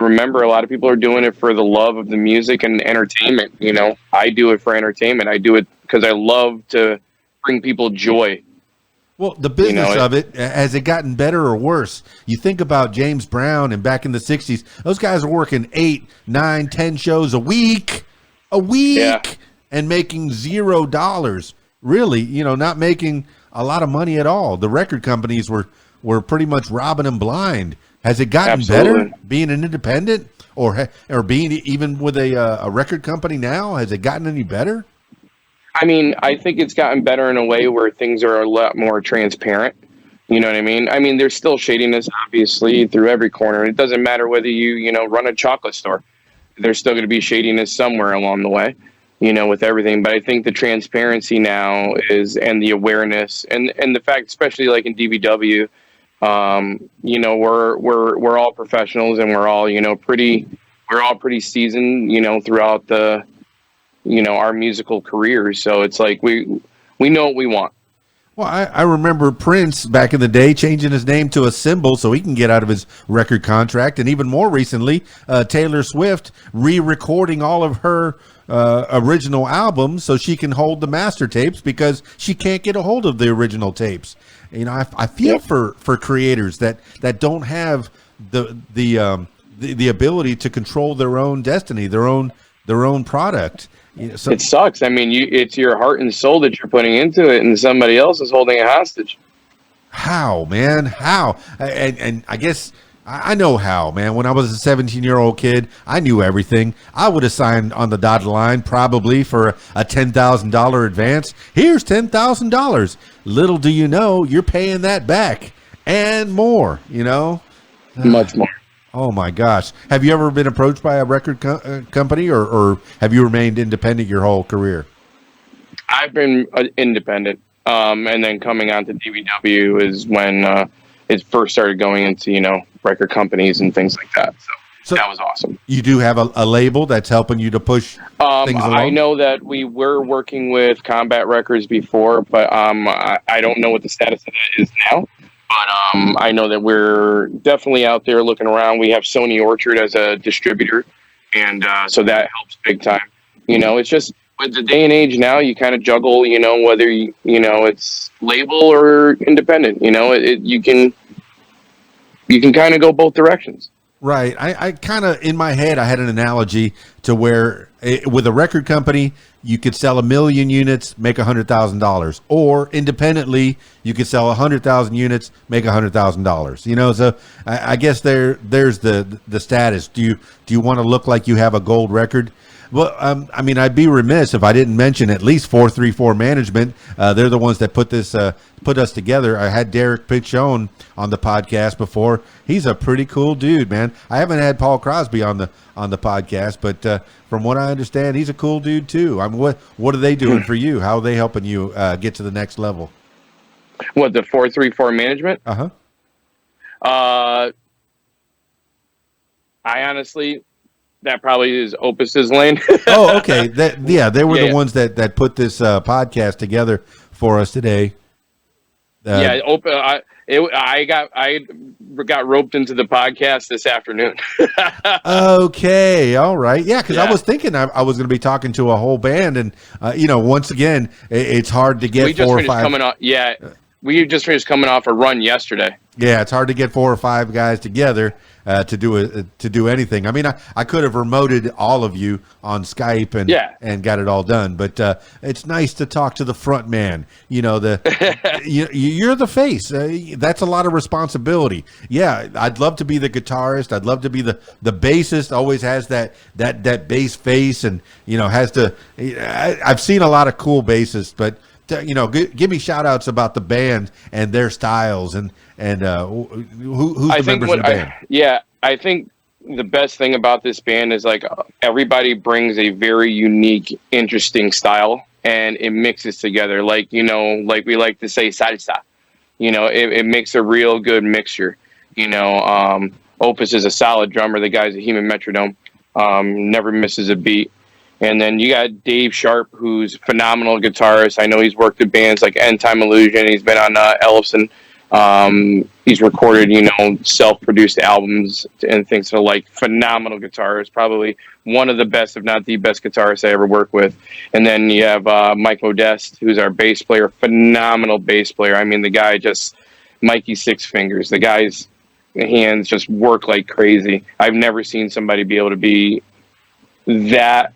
remember a lot of people are doing it for the love of the music and entertainment. I do it for entertainment. I do it because I love to bring people joy.
Well, the business of it, has it gotten better or worse? You think about James Brown and back in the 60s, those guys were working 8, 9, 10 shows a week, and making $0. Really, not making a lot of money at all. The record companies were pretty much robbing them blind. Has it gotten better being an independent or being even with a record company now? Has it gotten any better?
I mean, I think it's gotten better in a way where things are a lot more transparent. You know what I mean? I mean, there's still shadiness, obviously, through every corner. It doesn't matter whether you run a chocolate store. There's still going to be shadiness somewhere along the way, with everything. But I think the transparency now and the awareness and the fact, especially like in DBW, we're all professionals and we're all pretty seasoned, throughout the our musical careers. So it's like we know what we want.
Well, I remember Prince back in the day changing his name to a symbol so he can get out of his record contract. And even more recently, Taylor Swift re-recording all of her original albums so she can hold the master tapes because she can't get a hold of the original tapes. I feel for creators that don't have the the ability to control their own destiny, their own product. So,
it sucks. I mean, it's your heart and soul that you're putting into it, and somebody else is holding it hostage.
how, man? How? And I guess I know how, man. When I was a 17-year-old kid, I knew everything. I would have signed on the dotted line probably for a $10,000 advance. Here's $10,000. Little do you know, you're paying that back and more,
Much more.
Oh, my gosh. Have you ever been approached by a record company or have you remained independent your whole career?
I've been independent. And then coming on to DVW is when it first started going into, record companies and things like that. So that was awesome.
You do have a label that's helping you to push things along?
I know that we were working with Combat Records before, but I don't know what the status of that is now. But I know that we're definitely out there looking around. We have Sony Orchard as a distributor, and so that helps big time. It's just with the day and age now, you kind of juggle, whether it's label or independent. You can kind of go both directions.
Right. I kind of, in my head, I had an analogy to where with a record company, you could sell 1 million units, make $100,000, or independently, you could sell 100,000 units, make $100,000. So I guess there's the status. Do you want to look like you have a gold record? Well, I mean, I'd be remiss if I didn't mention at least 434 Management. They're the ones that put us together. I had Derek Pichon on the podcast before. He's a pretty cool dude, man. I haven't had Paul Crosby on the podcast, but from what I understand, he's a cool dude too. I mean, what are they doing for you? How are they helping you get to the next level?
What, the 434 Management?
Uh-huh.
I honestly, that probably is Opus's lane.
Oh, okay. They were the ones that put this podcast together for us today.
I got roped into the podcast this afternoon.
Okay, all right, because I was thinking I was going to be talking to a whole band, and once again, it's hard to get
we just finished coming off a run yesterday.
Yeah, it's hard to get 4 or 5 guys together to do anything. I mean, I could have remoted all of you on Skype and got it all done, but it's nice to talk to the front man. You're the face. That's a lot of responsibility. Yeah, I'd love to be the guitarist. I'd love to be the bassist. Always has that bass face, and has to. I've seen a lot of cool bassists, but. Give me shout outs about the band and their styles and who's the members of the band.
I think the best thing about this band is like everybody brings a very unique, interesting style and it mixes together. Like we like to say salsa. It makes a real good mixture. Opus is a solid drummer. The guy's a human metronome. Never misses a beat. And then you got Dave Sharpe, who's a phenomenal guitarist. I know he's worked with bands like End Time Illusion. He's been on Ellefson. He's recorded, self-produced albums and things. So, phenomenal guitarist. Probably one of the best, if not the best guitarist I ever worked with. And then you have Mike Modeste, who's our bass player. Phenomenal bass player. I mean, the guy just, Mikey Six Fingers. The guy's hands just work like crazy. I've never seen somebody be able to be that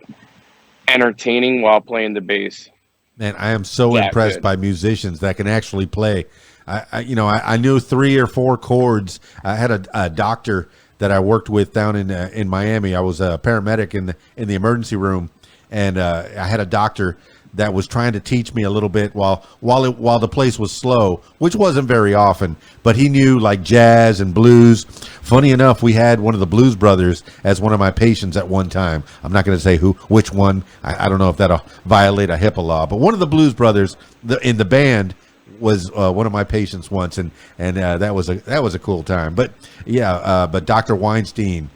entertaining while playing the bass.
Man, I am so impressed by musicians that can actually play. I knew 3 or 4 chords. I had a doctor that I worked with down in Miami. I was a paramedic in the emergency room, and I had a doctor that was trying to teach me a little bit while the place was slow, which wasn't very often, but he knew like jazz and blues. Funny enough, we had one of the Blues Brothers as one of my patients at one time. I'm not going to say which one. I don't know if that'll violate a HIPAA law, but one of the Blues Brothers in the band was one of my patients once, and that was a cool time. But but Dr. Weinstein,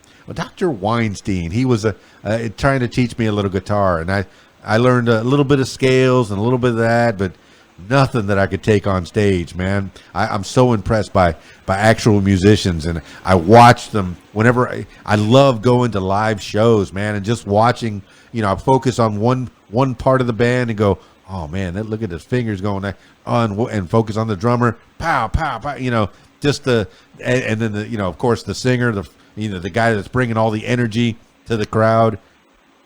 he was trying to teach me a little guitar, and I learned a little bit of scales and a little bit of that, but nothing that I could take on stage, man. I'm so impressed by actual musicians, and I watch them whenever I love going to live shows, man, and just watching, I focus on one part of the band and go, oh man, look at his fingers going on, and focus on the drummer, pow, pow, pow, just and then of course the singer, the guy that's bringing all the energy to the crowd.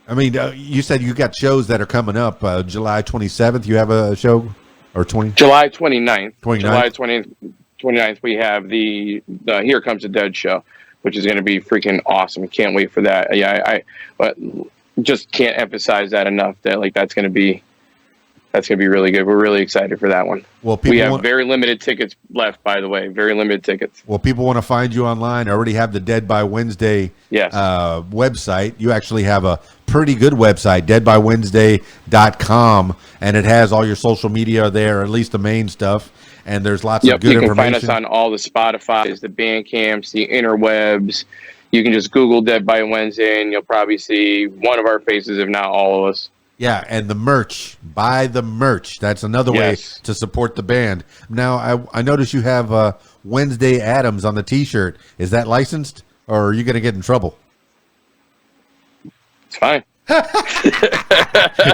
I mean, you said you got shows that are coming up. July 27th, you have a show, or
July 29th.
29th?
July 29th, we have the Here Comes the Dead show, which is going to be freaking awesome. Can't wait for that. Yeah, but just can't emphasize that enough. That that's going to be really good. We're really excited for that one.
Well,
we have very limited tickets left, by the way. Very limited tickets.
Well, people want to find you online. I already have the Dead by Wednesday website. You actually have a pretty good website, deadbywednesday.com, and it has all your social media there, at least the main stuff. And there's lots of good information. You can
find us on all the Spotifys, the Bandcamps, the interwebs. You can just Google Dead by Wednesday, and you'll probably see one of our faces, if not all of us.
Yeah, and the merch. Buy the merch. That's another way to support the band. Now, I notice you have Wednesday Addams on the T-shirt. Is that licensed, or are you going to get in trouble?
It's fine.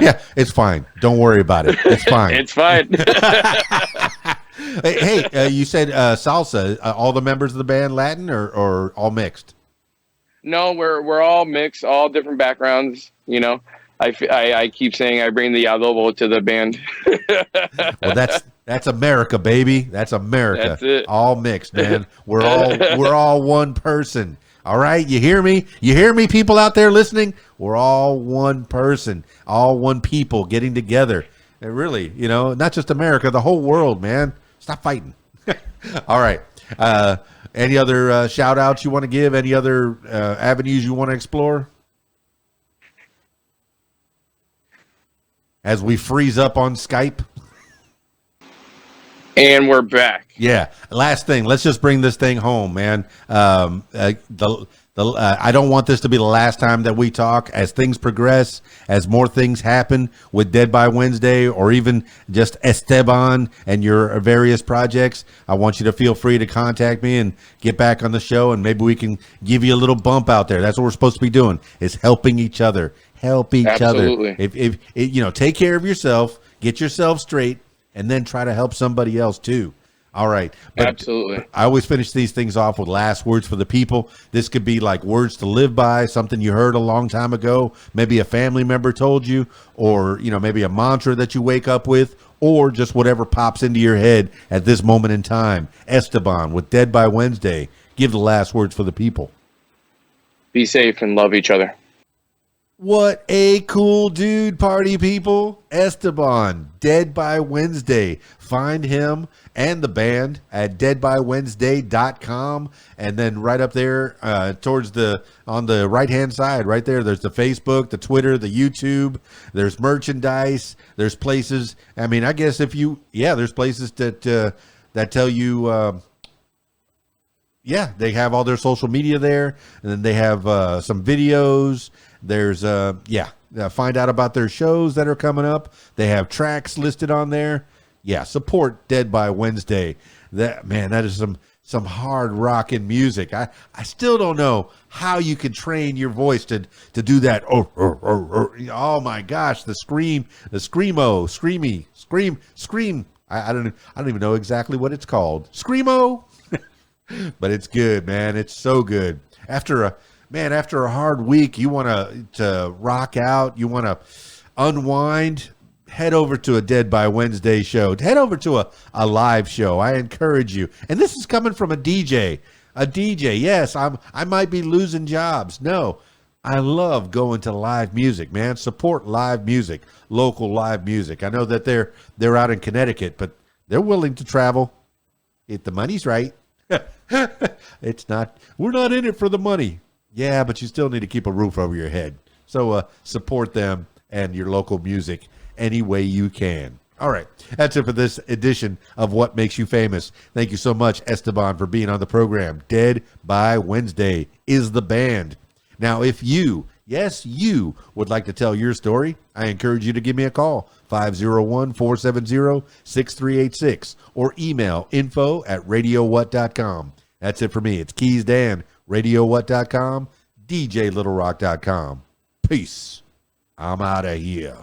Yeah, it's fine. Don't worry about it. It's fine.
It's fine.
Hey, you said salsa. All the members of the band Latin or all mixed?
No, we're all mixed, all different backgrounds. I keep saying I bring the adobo to the band.
Well, that's America, baby. That's America.
That's it.
All mixed, man. We're all one person. All right, you hear me? You hear me, people out there listening? We're all one person, all one people getting together. And really, not just America, the whole world, man. Stop fighting. All right. Any other shout outs you want to give? Any other avenues you want to explore? As we freeze up on Skype.
And we're back.
Yeah. Last thing. Let's just bring this thing home, man. I don't want this to be the last time that we talk. As things progress, as more things happen with Dead by Wednesday, or even just Esteban and your various projects, I want you to feel free to contact me and get back on the show, and maybe we can give you a little bump out there. That's what we're supposed to be doing, is helping each other. Help each
Absolutely.
other. If take care of yourself, get yourself straight, and then try to help somebody else too. All right. But
absolutely.
I always finish these things off with last words for the people. This could be like words to live by, something you heard a long time ago, maybe a family member told you, or maybe a mantra that you wake up with, or just whatever pops into your head at this moment in time. Esteban with Dead by Wednesday. Give the last words for the people.
Be safe and love each other.
What a cool dude, party people. Esteban, Dead by Wednesday. Find him and the band at deadbywednesday.com. And then right up there on the right-hand side, right there, there's the Facebook, the Twitter, the YouTube. There's merchandise. There's places. I mean, I guess there's places that tell you, they have all their social media there. And then they have some videos. There's find out about their shows that are coming up. They have tracks listed on there. Yeah, support Dead by Wednesday. That is some hard rocking music. I still don't know how you can train your voice to do that. Oh my gosh, the scream, the screamo, scream. I don't even know exactly what it's called. Screamo. But it's good, man. It's so good. After a hard week, you want to rock out, you want to unwind, head over to a Dead by Wednesday show. Head over to a live show. I encourage you. And this is coming from a DJ. A DJ, yes, I might be losing jobs. No, I love going to live music, man. Support live music, local live music. I know that they're out in Connecticut, but they're willing to travel if the money's right. We're not in it for the money. Yeah, but you still need to keep a roof over your head. So support them and your local music any way you can. All right. That's it for this edition of What Makes You Famous. Thank you so much, Esteban, for being on the program. Dead by Wednesday is the band. Now, if you would like to tell your story, I encourage you to give me a call, 501-470-6386, or email info@radiowhat.com. That's it for me. It's KeysDAN, radiowhat.com, djlittlerock.com. Peace. I'm out of here.